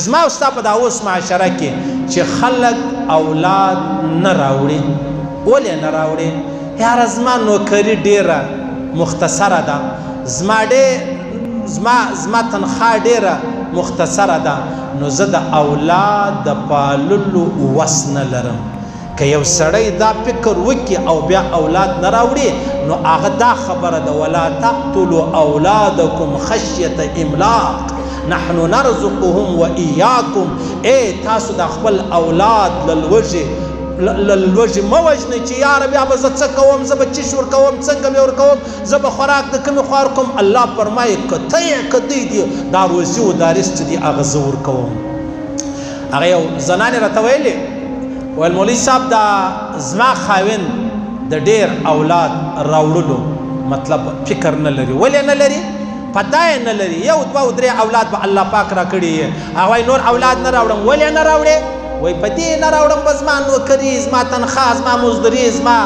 زما او ستا په دا اوس معاشره کې چې خلک اولاد نه راوړي ولې نه راوړي یاره زما نوکري ډېره مختصره ده زما تنخواه ډېره مختصره ده نو زه د اولاد د پاللو وس نه لرم که یو سړی دا فکر وکړي او بیا اولاد نه راوړي نو هغه دا خبره ده ولا تقتلوا اولادکم خشیة املاق نحن نرزقهم و ایاکم تاسو د خپل اولاد للوږې مه وژنئ چې یاره بیا به زه څه کوم زه به چش ورکوم څنګه مې ورکوم زه به خوراک د کومې خوار کوم الله فرمایي که ته یې که دوی دي دا روزي و دا رزق چې دي هغه زه ورکوم هغه یو زنانې راته ویلې ویل مولوي صاحب دا زما خاوند د ډېر اولاد راوړلو مطلب فکر نه لري ولې نه لري پته یې نه لري یو دوه درې اولاد به الله پاک راکړي هغه وایي نور اولاد نه راوړم ولې نه راوړې وای په دې نه راوړم به زما نوکري زما تنخواه زما مزدوري زما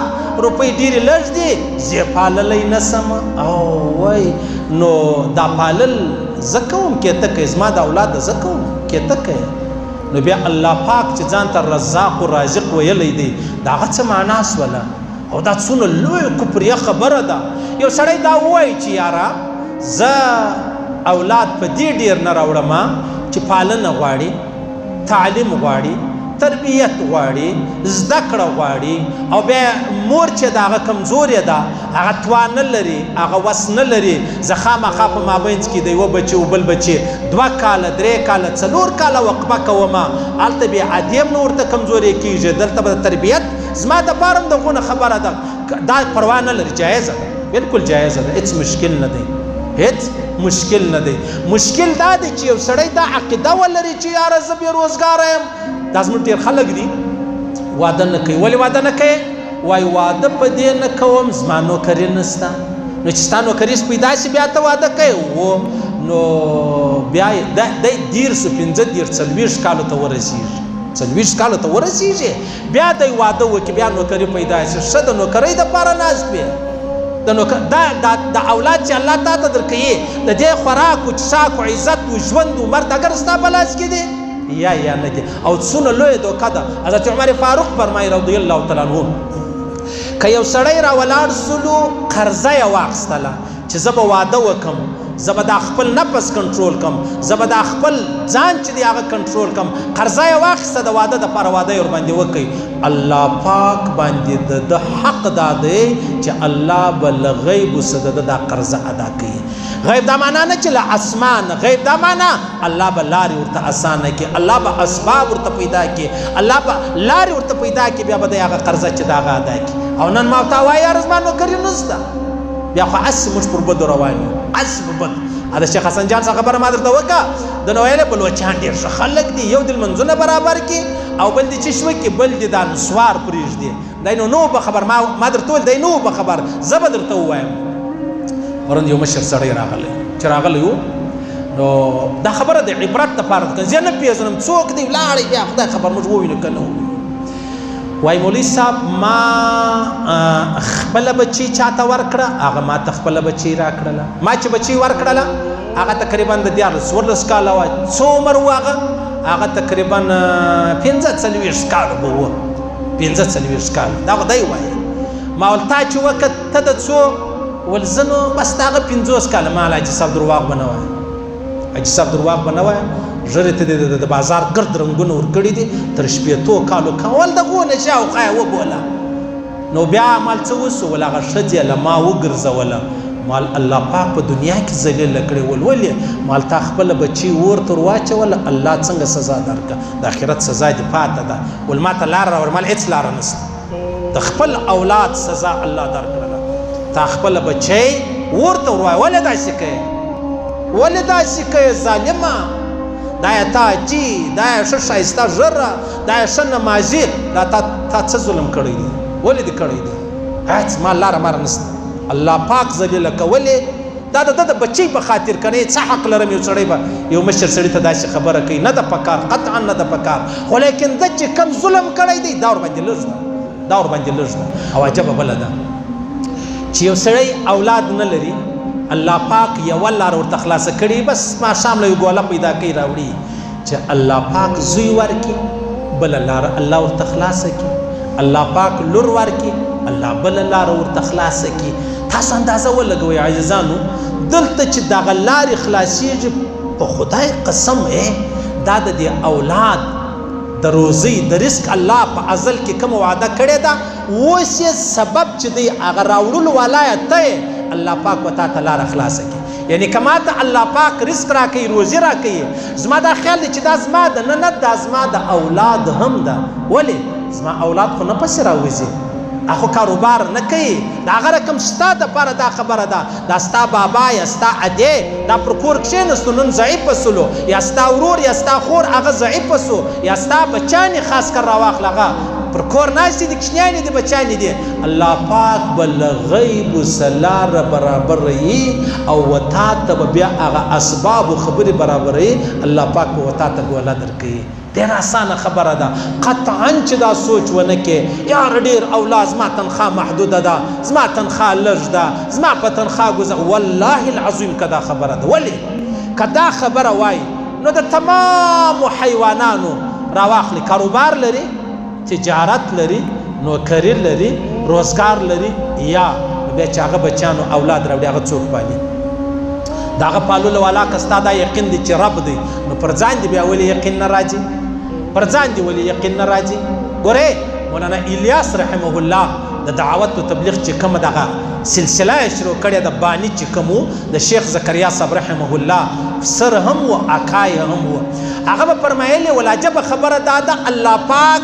روپۍ ډېرې لږ دي زه یې پاللی نه سم او وای نو دا پالل زه کوم کې ته کوې زما د اولاد زه کوم کې ته کوې نو بیا الله پاک چې ځان ته رزاق و رازق ویلی دی د هغه څه معنا سوله او دا څونه لوی کفریه خبره ده یو سړی دا ووایي چې یاره زه اولاد په دې ډېر نه راوړم چې پالنه غواړي تعلیم غواړي تربیت غواړي زده کړه غواړي او بیا مور چې د هغه کمزورې ده هغه توان نه لري هغه وس نه لري زه خامخا په مابینځ کې د یوه بچي او بل بچي 2 کاله 3 کاله 4 کاله وقفه کوم هلته بیا عادي هم نه ورته کمزورې کېږي دلته به د تربیت زما دپاره هم دغونه خبره ده دا پروا نه لري جایزه ده بالکل جایزه ده هېڅ مشکل نه دی هیڅ مشکل نه دی مشکل دا دی چې یو سړی دا عقیده ولري چې یاره زه بېروزګاره یم دا زموږ ډېر خلک دي واده نه کوي ولې واده نه کوي وایي واده په دې نه کوم زما نوکري نشته نو چې ستا نوکري پیدا شي بیا ته واده کوي نو بیا دی 40 کالو ته ورسېږي 40 کالو ته ورسېږي بیا دی واده وکړي بیا نوکري پیدا شي ښه د نوکرۍ دپاره ناست وي دا اولاد چې الله تا ته درکوي د دې خوراک و څښاک و عزت و ژوند و مرد اگر ستا په لاس کې دی یا نه دی او څونه لویه دوکه ده حضرت عمر فاروق فرمایي رضی الله تعالی عنه که یو سړی راولاړ سلو قرضه یې واخیستله چې زه به واده وکړم زه به دا خپل نفس کنټرول کړم زه به دا خپل ځان چې دی هغه کنټرول کړم قرضه یې واخیسته د واده دپاره واده یې ورباندې وکړئ الله پاک باندې د حق دا دی چې الله به له غیبو څه د دا قرضه ادا کوي غیب دا معنا نه چې له اسمان غیب دا معنا الله به لارې ورته اسانه کړي الله به اسباب ورته پیدا کړي الله به لارې ورته پیدا کړي بیا به د هغه قرضه چې د هغه ادا کړي او نن ما ورته وایي یاره زما نوکري نشته بیا خو هسې موږ پر بدو روان یو هسې په بد د شیخ حسن جان څخه خبره ما درته وکړه د نو ویلې بلوچان ډېر ښه خلک دي یو د لمنځونه برابر کړي او بل د چشمه کې بل د دا نسوار پرېږدي دی نو به خبر ما درته ویل دی نو به خبر زه به درته ووایم پرون یو مشر سړی راغلی چې راغلی و نو دا خبره د عبرت دپاره ده زه نه پېژنم څوک دی ولاړی بیا خدای خبر موږ ووینو که نه وای مولوي صاحب ما خپله بچی چاته ورکړه هغه ما ته خپله بچی راکړله ما چې بچی ورکړله هغه تقریبا د 14 کاله وه څو عمر و هغه تقریبا 45 کاله به و 45 کاله دا خو دی وایي ما ول تا چې وکت ته د څو ول زه نو بس د هغه 50 کاله ما له حاجي صاحب درواغ به نه وایم حاجي صاحب درواغ به نه وایم ژرې ته د بازار ګرد رنګونه ورکړي دي تر 15 کالو کول دغو نه شاوخوا یې وبوله نو بیا مال څه وسو ول هغه ښځې له ما وګرځوله مال الله پاک په دنیا کې ذلیله کړې ول ولې مال تا خپله بچي اور ته ورواچوله الله څنګه سزا درکړه د آخرت سزا دې پاته ده ول ما ته لاره راوړه مال هېڅ لاره نشته د خپل اولاد سزا الله درکړله تا خپله بچی اور ته ورواچوه ولې داسې کوې ولې داسې کوې ظالمه دا یې تا جي دا یې ښه ښایسته ژره دا یې ښه نمازي دا تا څه ظلم کړی دی ولې دې کړی دی هېڅ ما لاره ماره نشته الله پاک ذلیله کولې دا د ده د بچی په خاطر که نه څه حق لرم یو سړی به یو مشر سړي ته داسې خبره کوي نه ده پکار قطعا نه ده پکار خو لیکن ده چې کم ظلم کړی دی دا ورباندې لږ ده دا ورباندې لږ ده او عجبه بله ده چې یو سړی اولاد نه لري الله پاک یوه لار ورته خلاصه کړي بس ماښام له یو ګوله پیدا کوي راوړي چې الله پاک زوی ورکړي بله لاره الله ورته خلاصه کړي، الله پاک لور ورکړي الله بله لاره ورته خلاصه کړي. تاسو اندازه ولګوئ عزیزانو، دلته چې دغه لارې خلاصېږي په خدای قسم دا د دې اولاد د روزي د رزق الله په ازل کې کوم وعده کړې ده، اوس یې سبب چې دی هغه راوړلو والا یې ته الله پاک به تا ته لاره خلاصه کړي. یعنې که ما ته الله پاک رزق راکوي، روزي راکوي، زما دا خیال دی چې دا زما ده، نه نه، دا زما د اولاد هم ده. ولې؟ زما اولاد خو نه پسې راوځي، هغه کاروبار نه کوي، د هغه رقم ستا دپاره دا خبره ده، دا ستا بابا یا ستا ادې دا پر کور کښېنستو نن ضعیفه سلو، یا ستا ورور یا ستا خور هغه ضعیفه سو، یا ستا بچیان یې خاص کر راواخله هغه پر کور ناستې دي، کوچنیانې دي، بچیانې دي. الله پاک به له غیبو څه لاره برابروي او تا ته به بیا هغه اسبابو خبرې برابروي، الله پاک به و تا ته ګوله درکوي. ډېره اسانه خبره ده. قطعا چې دا سوچ ونه کې یار ډېر اولاد زما تنخوا محدوده ده، زما تنخوا لږ ده، زما په تنخوا ګوزه، والله العظیم که دا خبره ده. ولې؟ که دا خبره وای نو د تمامو حیوانانو راواخلي، کاروبار لري، تجارت لري، نوکري لري، روزګار لري، یا بیا چې هغه بچیانو اولاد راوړي هغه څوک پالي؟ د هغه پاللو والا که ستا دا یقین دی چې رب دی، نو پر ځان دې بیا ولې یقین نه راځي؟ پر ځان دې ولې یقین نه راځي؟ ګورې مولانا الیاس رحمه الله د دعوت و تبلیغ چې کومه دغه سلسله یې شروع کړې ده، بانی چې کوم و د شیخ زکریا صاحب رحمه الله سر هم و اکای هم و، هغه به فرمایلې ولعجبه خبره دا ده، الله پاک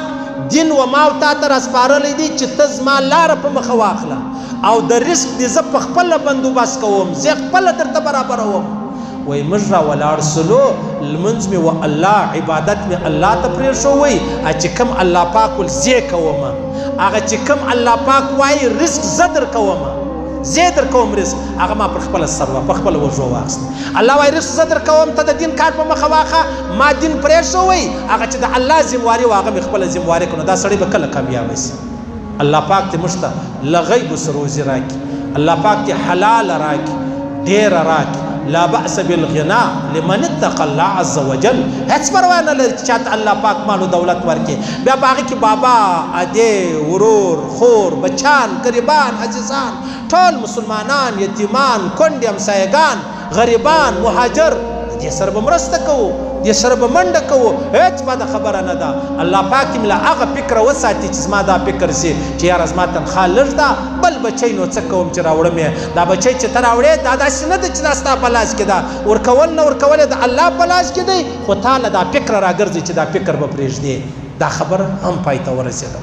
دین و ما او تا ته راسپارلی دی چې ته زما لاره په مخه واخله او د رزق دې زه په خپله بندوبست کوم، زه خپله درته برابروم. وایي موږ را ولاړ سلو، لمونځ مې و الله، عبادت مې الله ته پرېښوی، چې کوم الله پاک ول زه کومه، هغه چې کوم الله پاک وایي رزق زه در کومه، زه در کوم رزق، هغه ما پر خپله سر په خپله وژو واخیست. الله وایي رزق زه در کوم، ته د دین کار په مخه واخه، ما دین پرېښوی، هغه چې د الله ذمواري و هغه مې خپله ذمواري کړو. دا سړی به کله کامیابه شي؟ الله پاک ته موږ ته له غیبو څه روزي راکړي، الله پاک ته حلاله راکړي، ډېره راکړي. لا بأس بالغنا لمن اتقى الله عز وجل. هیڅ پروا نه لري چې چاته الله پاک مال و دولت ورکړي، بیا په هغې کې بابا، ادې، ورور، خور، بچان، غریبان، عزیزان، ټول مسلمانان، یتیمان، کونډې، همسایګان، غریبان، مهاجر، دې سره به مرسته کوو، دې سره به منډه کوو، هیڅ بده خبره نه ده. الله پاک مې له هغه فکره وساتي چې زما دا فکر سي چې یاره زما تنخوا لږ ده، بل بچی نو څه کوم چې راوړم یې، دا بچی چې ته راوړې دا داسې نه ده چې دا ستا په لاس کې ده، ورکول نه ورکول د الله په لاس کې دی، خو تا له دا فکره راګرځي چې دا فکر به پرېږدې. دا خبره هم پای ته ورسېده.